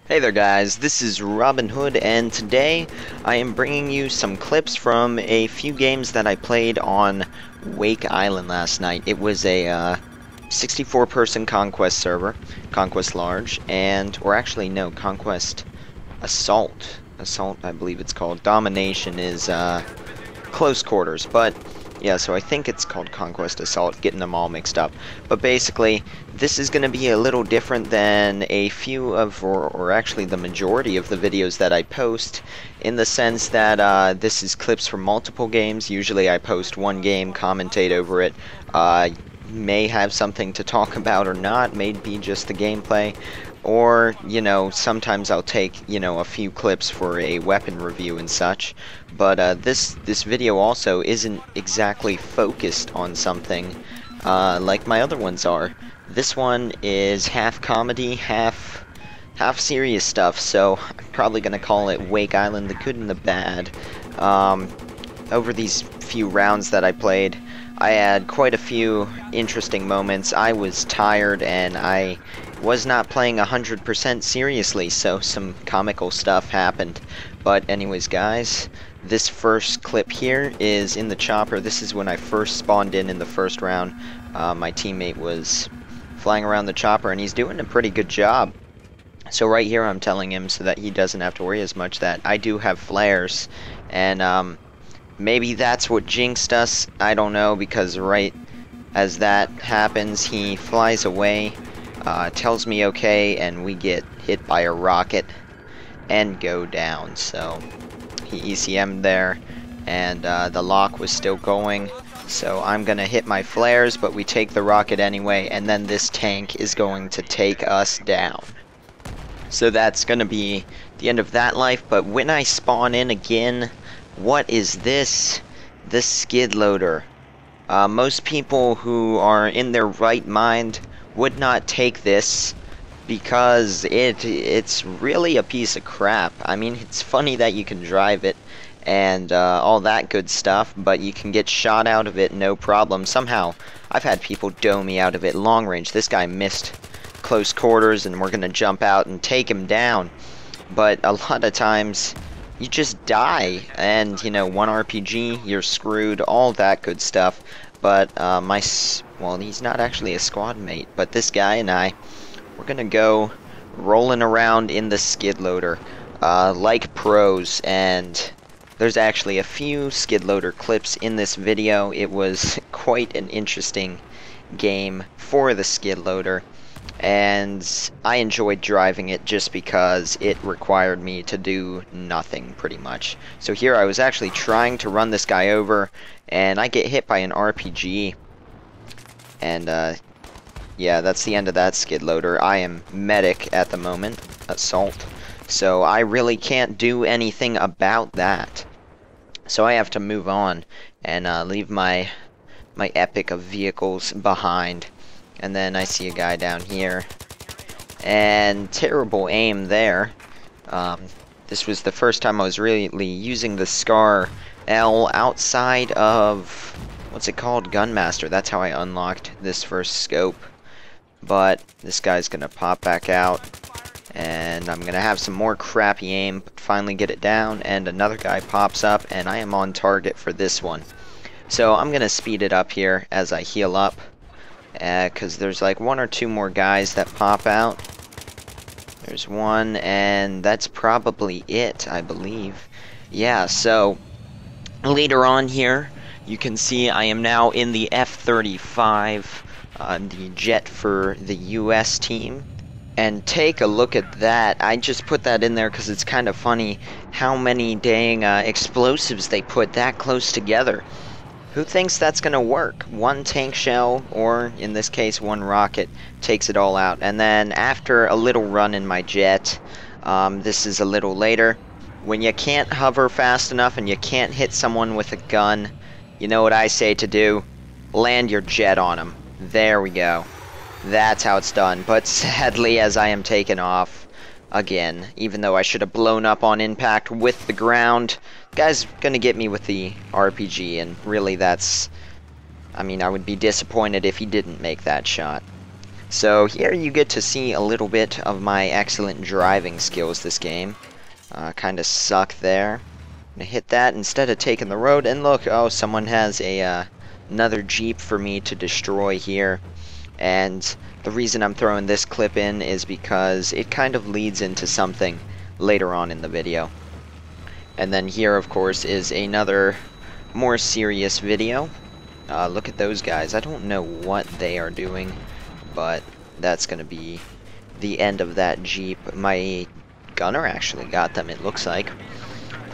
Hey there guys, this is Robin Hood, and today I am bringing you some clips from a few games that I played on Wake Island last night. It was a 64-person Conquest server, Conquest Large, or actually no, Conquest Assault. Assault, I believe it's called. Domination is close quarters, but yeah, so I think it's called Conquest Assault, getting them all mixed up. But basically, this is going to be a little different than a few of, or actually the majority of the videos that I post, in the sense that this is clips from multiple games. Usually I post one game, commentate over it, may have something to talk about or not, maybe just the gameplay. Or, you know, sometimes I'll take, you know, a few clips for a weapon review and such. But this video also isn't exactly focused on something like my other ones are. This one is half comedy, half serious stuff, so I'm probably gonna call it Wake Island, the good and the bad. Over these few rounds that I played, I had quite a few interesting moments. I was tired and I was not playing 100% seriously, so some comical stuff happened. But anyways guys, this first clip here is in the chopper. This is when I first spawned in the first round. My teammate was flying around the chopper and he's doing a pretty good job. So right here I'm telling him so that he doesn't have to worry as much that I do have flares, and maybe that's what jinxed us, I don't know, because right as that happens he flies away, tells me okay, and we get hit by a rocket and go down. So he ECM'd there, and the lock was still going, so I'm gonna hit my flares, but we take the rocket anyway, and then this tank is going to take us down. So that's gonna be the end of that life. But when I spawn in again, what is this? This skid loader. Most people who are in their right mind would not take this because it's really a piece of crap. I mean, it's funny that you can drive it and all that good stuff, but you can get shot out of it no problem. Somehow, I've had people doe me out of it long range. This guy missed close quarters and we're gonna jump out and take him down. But a lot of times, you just die, and you know, one RPG, you're screwed, all that good stuff. But well, he's not actually a squad mate, but this guy and I, we're gonna go rolling around in the skid loader like pros. And there's actually a few skid loader clips in this video. It was quite an interesting game for the skid loader, and I enjoyed driving it just because it required me to do nothing pretty much. So here I was actually trying to run this guy over, and I get hit by an RPG, and yeah, that's the end of that skid loader. I am medic at the moment, assault, so I really can't do anything about that. So I have to move on and leave my epic of vehicles behind. And then I see a guy down here, and terrible aim there. This was the first time I was really using the Scar L outside of, what's it called, Gunmaster. That's how I unlocked this first scope. But this guy's gonna pop back out, and I'm gonna have some more crappy aim, but finally get it down, and another guy pops up, and I am on target for this one. So I'm gonna speed it up here as I heal up, because there's like one or two more guys that pop out. There's one, and that's probably it, I believe. Yeah, so later on here, you can see I am now in the F-35, the jet for the US team. And take a look at that. I just put that in there because it's kind of funny how many dang explosives they put that close together. Who thinks that's gonna work? One tank shell, or in this case one rocket, takes it all out. And then after a little run in my jet, this is a little later, when you can't hover fast enough and you can't hit someone with a gun, you know what I say to do? Land your jet on them. There we go. That's how it's done. But sadly, as I am taken off again, even though I should have blown up on impact with the ground, the guy's gonna get me with the RPG, and really that's, I mean, I would be disappointed if he didn't make that shot. So here you get to see a little bit of my excellent driving skills this game. Kind of suck there. I'm gonna hit that instead of taking the road, and look, oh, someone has a another Jeep for me to destroy here. And the reason I'm throwing this clip in is because it kind of leads into something later on in the video. And then here, of course, is another more serious video. Look at those guys. I don't know what they are doing, but that's going to be the end of that Jeep. My gunner actually got them, it looks like.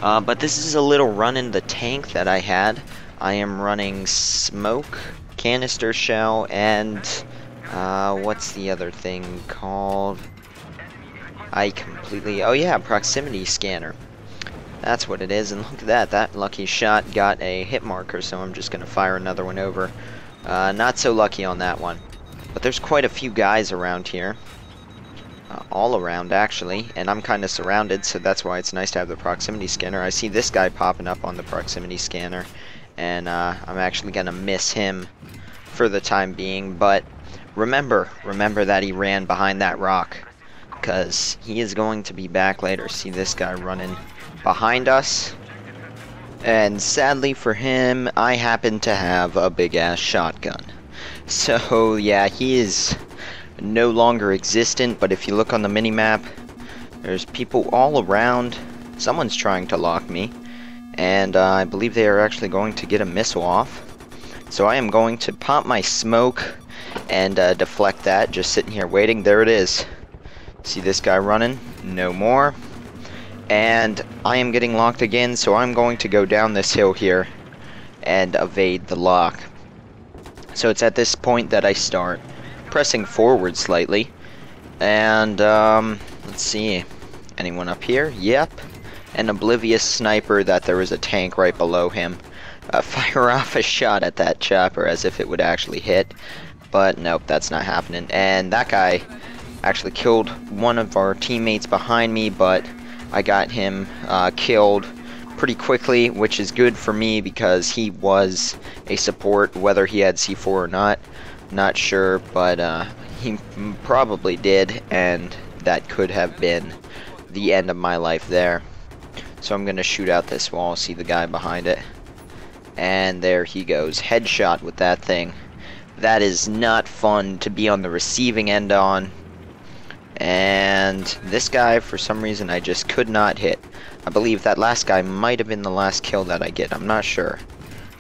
But this is a little run in the tank that I had. I am running smoke, canister shell, and what's the other thing called? Oh yeah, proximity scanner. That's what it is, and look at that. That lucky shot got a hit marker, so I'm just going to fire another one over. Not so lucky on that one. But there's quite a few guys around here. All around, actually, and I'm kind of surrounded, so that's why it's nice to have the proximity scanner. I see this guy popping up on the proximity scanner, and I'm actually going to miss him for the time being, but remember that he ran behind that rock, because he is going to be back later. See this guy running behind us, and sadly for him, I happen to have a big-ass shotgun. So, yeah, he is no longer existent, but if you look on the minimap, there's people all around. Someone's trying to lock me, and I believe they are actually going to get a missile off. So I am going to pop my smoke and deflect that, just sitting here waiting. There it is. See this guy running? No more. And I am getting locked again, so I'm going to go down this hill here and evade the lock. So it's at this point that I start pressing forward slightly. And, let's see. Anyone up here? Yep. An oblivious sniper that there was a tank right below him. Fire off a shot at that chopper as if it would actually hit. But nope, that's not happening. And that guy actually killed one of our teammates behind me, but I got him killed pretty quickly, which is good for me because he was a support, whether he had C4 or not sure, but he probably did, and that could have been the end of my life there. So I'm gonna shoot out this wall, see the guy behind it, and there he goes, headshot with that thing. That is not fun to be on the receiving end on. And this guy, for some reason, I just could not hit. I believe that last guy might have been the last kill that I get. I'm not sure.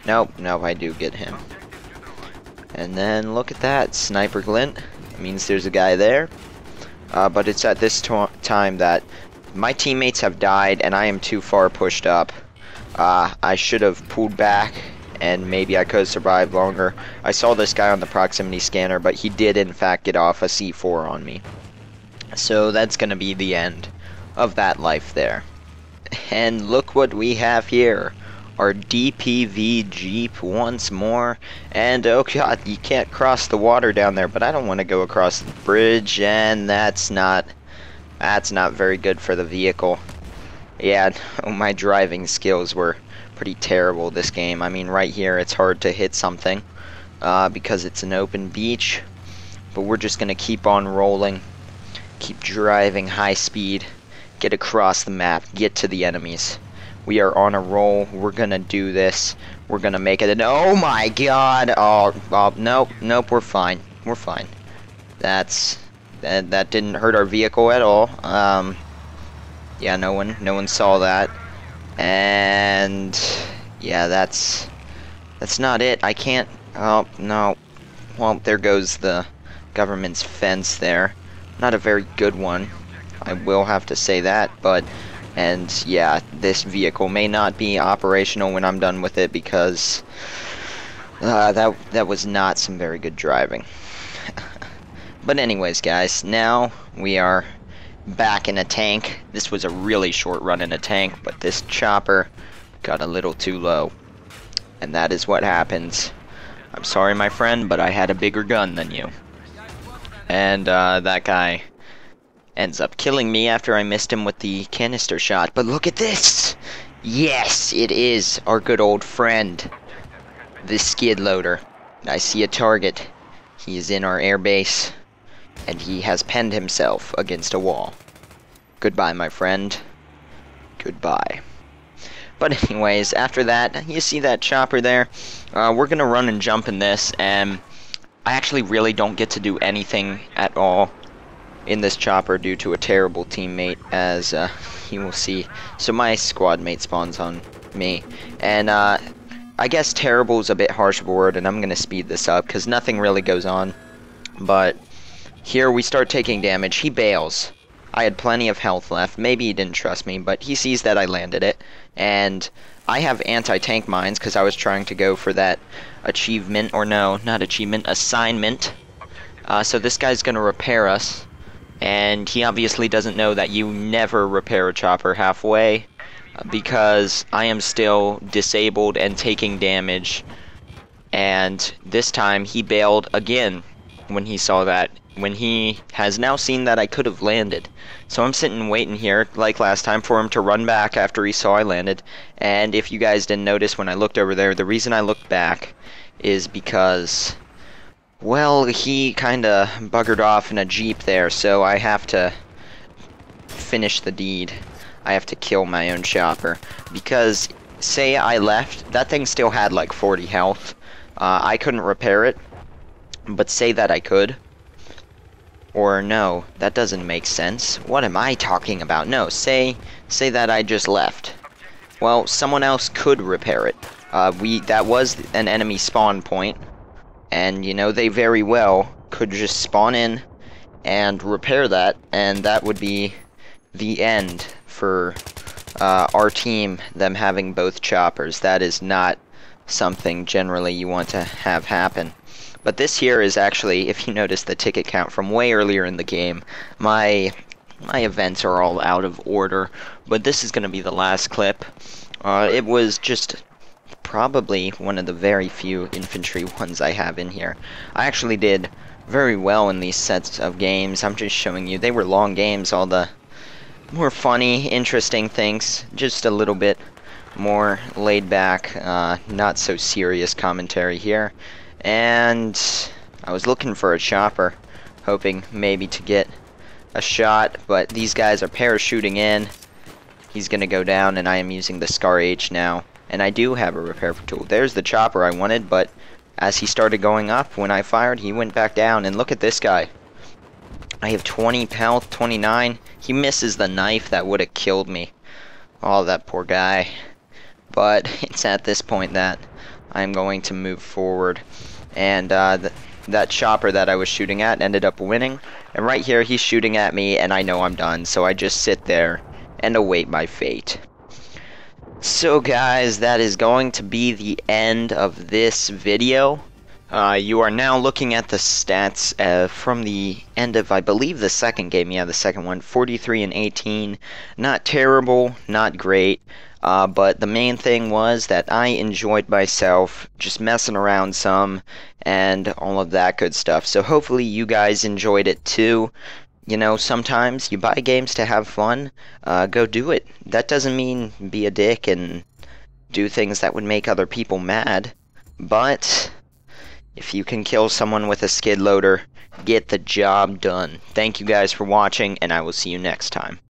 Nope, I do get him. And then look at that, sniper glint. It means there's a guy there. But it's at this time that my teammates have died and I am too far pushed up. I should have pulled back and maybe I could have survived longer. I saw this guy on the proximity scanner, but he did in fact get off a C4 on me. So that's going to be the end of that life there. And look what we have here. Our DPV Jeep once more. And oh god, you can't cross the water down there, but I don't want to go across the bridge, and that's not very good for the vehicle. Yeah, my driving skills were pretty terrible this game. I mean, right here it's hard to hit something because it's an open beach, but we're just going to keep on rolling. Keep driving high speed, get across the map, get to the enemies. We are on a roll. We're gonna do this. We're gonna make it. Oh my god! Oh, nope. We're fine. We're fine. That didn't hurt our vehicle at all. Yeah, no one saw that. And yeah, that's not it. I can't. Oh no. Well, there goes the government's fence there. Not a very good one, I will have to say that, and yeah, this vehicle may not be operational when I'm done with it because that was not some very good driving. But anyways, guys, now we are back in a tank. This was a really short run in a tank, but this chopper got a little too low, and that is what happens. I'm sorry, my friend, but I had a bigger gun than you. And that guy ends up killing me after I missed him with the canister shot. But look at this! Yes, it is our good old friend, the skid loader. I see a target. He is in our airbase. and he has pinned himself against a wall. Goodbye, my friend. Goodbye. But anyways, after that, you see that chopper there? We're gonna run and jump in this, and I actually really don't get to do anything at all in this chopper due to a terrible teammate, as you will see. So my squad mate spawns on me, and I guess terrible is a bit harsh of a word, and I'm gonna speed this up because nothing really goes on. But here we start taking damage. He bails. I had plenty of health left. Maybe he didn't trust me, but he sees that I landed it, and I have anti-tank mines because I was trying to go for that achievement, or no, not achievement, assignment. So this guy's gonna repair us, and he obviously doesn't know that you never repair a chopper halfway, because I am still disabled and taking damage. And this time he bailed again when he saw that, when he has now seen that I could have landed. So I'm sitting waiting here, like last time, for him to run back after he saw I landed. And if you guys didn't notice when I looked over there, the reason I looked back is because, well, he kinda buggered off in a Jeep there, so I have to finish the deed. I have to kill my own chopper, because say I left, that thing still had like 40 health. I couldn't repair it, but say that I could. Or no, that doesn't make sense. What am I talking about? No, say that I just left. Well, someone else could repair it. That was an enemy spawn point, and you know, they very well could just spawn in and repair that, and that would be the end for our team, them having both choppers. That is not something generally you want to have happen. But this here is actually, if you notice the ticket count from way earlier in the game, my events are all out of order, but this is going to be the last clip. It was just probably one of the very few infantry ones I have in here. I actually did very well in these sets of games. I'm just showing you, they were long games, all the more funny, interesting things, just a little bit more laid back, not so serious commentary here. And I was looking for a chopper, hoping maybe to get a shot, but these guys are parachuting in. He's gonna go down, and I am using the Scar H now, and I do have a repair tool. There's the chopper I wanted, but as he started going up, when I fired, he went back down, and look at this guy. I have 20 health, 29. He misses the knife that would have killed me. Oh, that poor guy. But it's at this point that I'm going to move forward. And that chopper that I was shooting at ended up winning. And right here, he's shooting at me, and I know I'm done. So I just sit there and await my fate. So guys, that is going to be the end of this video. You are now looking at the stats from the end of, I believe, the second game. Yeah, the second one. 43 and 18. Not terrible, not great. But the main thing was that I enjoyed myself, just messing around some, and all of that good stuff. So hopefully you guys enjoyed it too. You know, sometimes you buy games to have fun. Go do it. That doesn't mean be a dick and do things that would make other people mad. But if you can kill someone with a skid loader, get the job done. Thank you guys for watching, and I will see you next time.